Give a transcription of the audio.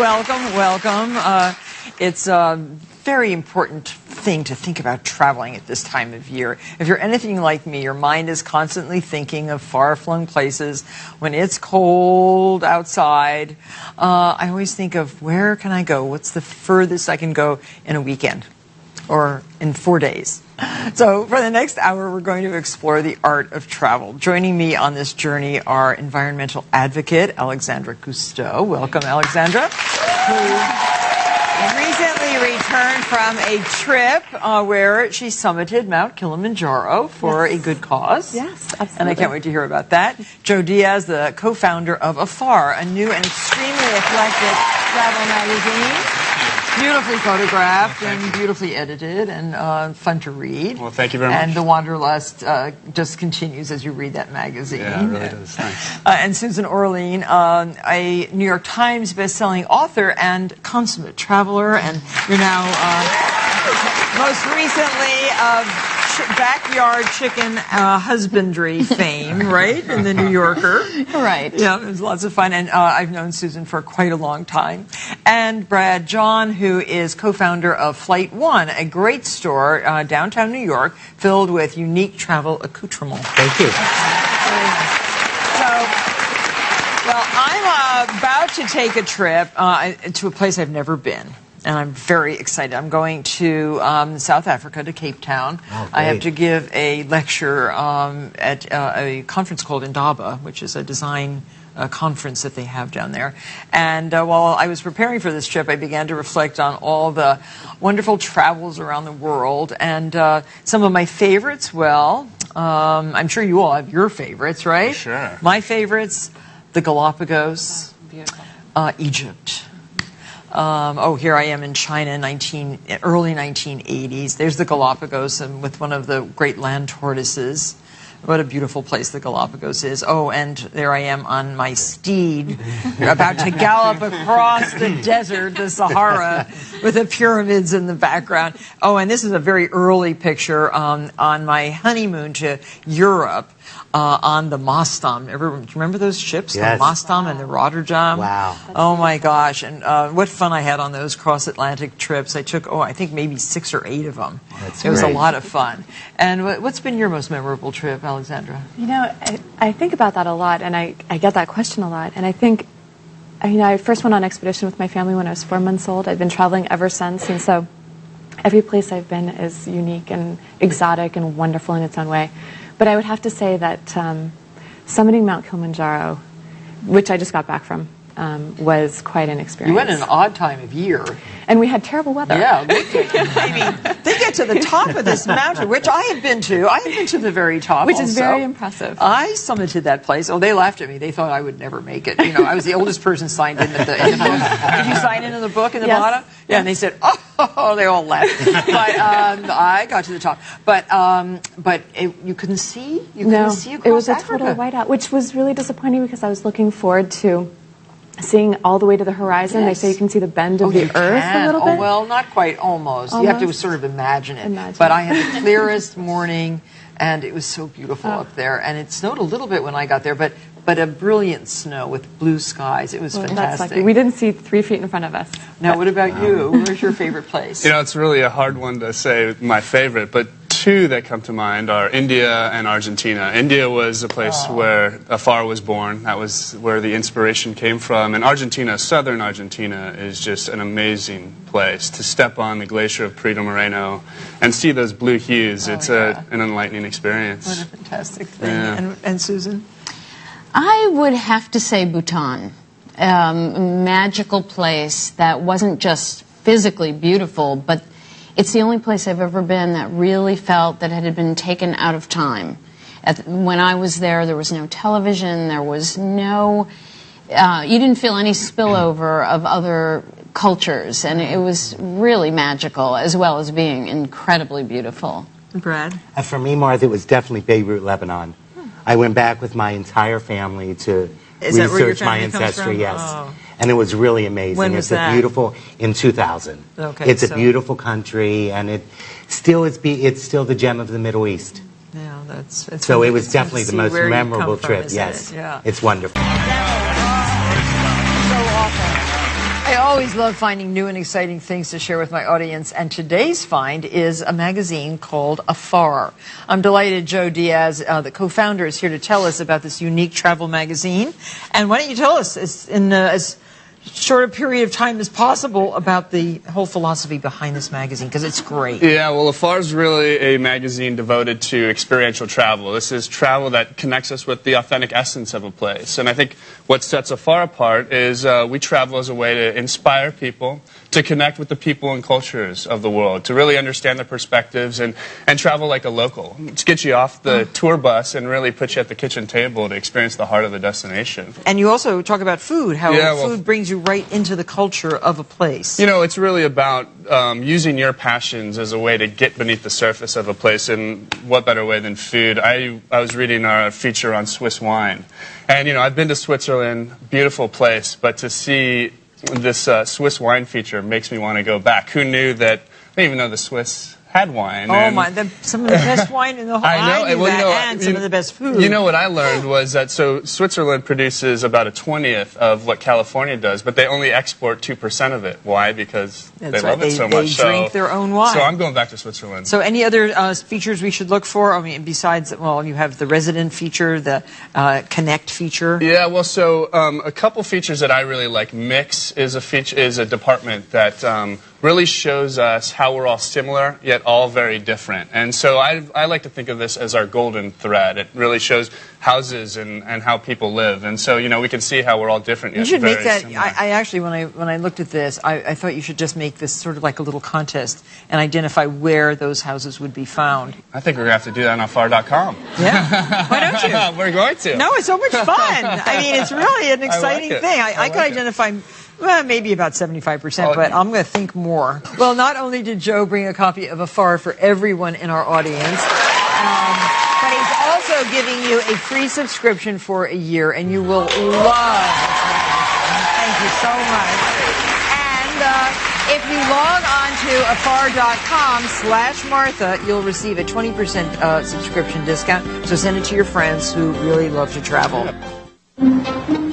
welcome, welcome. It's a very important thing to think about traveling at this time of year. If you're anything like me, your mind is constantly thinking of far-flung places. When it's cold outside, I always think of where can I go? What's the furthest I can go in a weekend or in 4 days? So for the next hour, we're going to explore the art of travel. Joining me on this journey are environmental advocate Alexandra Cousteau. Welcome, Alexandra. Who recently returned from a trip where she summited Mount Kilimanjaro for a good cause. Yes, absolutely. And I can't wait to hear about that. Joe Diaz, the co-founder of Afar, a new and extremely eclectic travel magazine. Beautifully photographed and beautifully edited and fun to read. Well, thank you very much. And the wanderlust just continues as you read that magazine. Yeah, it really does. Thanks. And Susan Orlean, a New York Times bestselling author and consummate traveler, and you're now most recently backyard chicken husbandry fame, right, in the New Yorker. Right. Yeah, it was lots of fun, and I've known Susan for quite a long time. And Brad John, who is co-founder of Flight One, a great store downtown New York filled with unique travel accoutrements. Thank you. So, well, I'm about to take a trip to a place I've never been. And I'm very excited. I'm going to South Africa, to Cape Town. Oh, I have to give a lecture at a conference called Indaba, which is a design conference that they have down there. And while I was preparing for this trip, I began to reflect on all the wonderful travels around the world. And some of my favorites, well, I'm sure you all have your favorites, right? Sure. My favorites, the Galapagos, Beautiful. Egypt. Here I am in China, early 1980s. There's the Galapagos, and with one of the great land tortoises. What a beautiful place the Galapagos is. Oh, and there I am on my steed, about to gallop across the desert, the Sahara, with the pyramids in the background. Oh, and this is a very early picture on my honeymoon to Europe. On the Mostam. Remember those ships? Yes. The Mostam and the Rotterdam? Wow. Oh my gosh. And what fun I had on those cross-Atlantic trips. I took, I think maybe 6 or 8 of them. That's It was a great. lot of fun. And what's been your most memorable trip, Alexandra? You know, I think about that a lot, and I get that question a lot. And I think, I first went on expedition with my family when I was 4 months old. I've been traveling ever since, and so every place I've been is unique and exotic and wonderful in its own way. But I would have to say that summiting Mount Kilimanjaro, which I just got back from, was quite an experience. You went in an odd time of year. And we had terrible weather. Yeah, I mean, they get to the top of this mountain, which I have been to. I have been to the very top, Which also. is very impressive. I summited that place. Oh, they laughed at me. They thought I would never make it. You know, I was the oldest person signed in at in the book. Did you sign in the book in the Yes. bottom? Yeah, and they said, oh, they all laughed. But I got to the top. But you couldn't see? You couldn't see across it was a Africa. total whiteout, which was really disappointing because I was looking forward to seeing all the way to the horizon. Yes. They say you can see the bend of you the earth can. a little bit. Oh, well, not quite, almost. You have to Almost. sort of imagine it. Imagine But it. I had the clearest morning, and it was so beautiful up there. And it snowed a little bit when I got there, but a brilliant snow with blue skies. It was Well, fantastic. that's lucky. We didn't see 3 feet in front of us. Now, what about you? Where's your favorite place? You know, it's really a hard one to say my favorite, but 2 that come to mind are India and Argentina. India was a place where Afar was born. That was where the inspiration came from. And Argentina, southern Argentina, is just an amazing place. To step on the glacier of Perito Moreno and see those blue hues, it's an enlightening experience. What a fantastic thing. Yeah. And Susan? I would have to say Bhutan. A magical place that wasn't just physically beautiful, but it's the only place I've ever been that really felt that it had been taken out of time. When I was there, there was no television, there was no... you didn't feel any spillover of other cultures, and it was really magical, as well as being incredibly beautiful. Brad? For me, Martha, it was definitely Beirut, Lebanon. I went back with my entire family to Is that where your research my family comes ancestry, from? yes. Oh. And it was really amazing. When was it's that? a beautiful, in 2000. Okay, it's so- a beautiful country, and it's still the gem of the Middle East. Yeah, it's So it fun was to definitely the see most where you come memorable from, trip, isn't yes. it? Yeah. It's wonderful. So awful. I always love finding new and exciting things to share with my audience, and today's find is a magazine called Afar. I'm delighted Joe Diaz, the co-founder, is here to tell us about this unique travel magazine. And why don't you tell us, in as short a period of time as possible, about the whole philosophy behind this magazine, because it's great. Yeah, well, Afar is really a magazine devoted to experiential travel. This is travel that connects us with the authentic essence of a place. And I think what sets Afar apart is we travel as a way to inspire people, to connect with the people and cultures of the world, to really understand their perspectives and travel like a local. To get you off the tour bus and really put you at the kitchen table to experience the heart of the destination. And you also talk about food, how food brings you right into the culture of a place. You know, it's really about using your passions as a way to get beneath the surface of a place, and what better way than food. I was reading our feature on Swiss wine, and you know, I've been to Switzerland, beautiful place, but to see this Swiss wine feature makes me want to go back. Who knew that? I didn't even know the Swiss had wine. Oh my! Some of the best wine in the whole. I knew that, and some of the best food. You know what I learned was that Switzerland produces about a 20th of what California does, but they only export 2% of it. Why? Because they love it so much. They drink their own wine. So I'm going back to Switzerland. So any other features we should look for? I mean, besides, well, you have the resident feature, the connect feature. Yeah, well, so a couple features that I really like. Mix is a department that really shows us how we're all similar, yet all very different. And so I like to think of this as our golden thread. It really shows houses and how people live. And so, you know, we can see how we're all different, yet you should very make that. similar. I actually, when I looked at this, I thought you should just make this sort of like a little contest and identify where those houses would be found. I think we're going to have to do that on Afar.com. Yeah? Why don't you? We're going to. No, it's so much fun. I mean, it's really an exciting thing. I could identify... Well, maybe about 75%, but I'm going to think more. Well, not only did Joe bring a copy of Afar for everyone in our audience, but he's also giving you a free subscription for a year, and you will love this magazine. Thank you so much. And if you log on to afar.com/Martha, you'll receive a 20% subscription discount. So send it to your friends who really love to travel.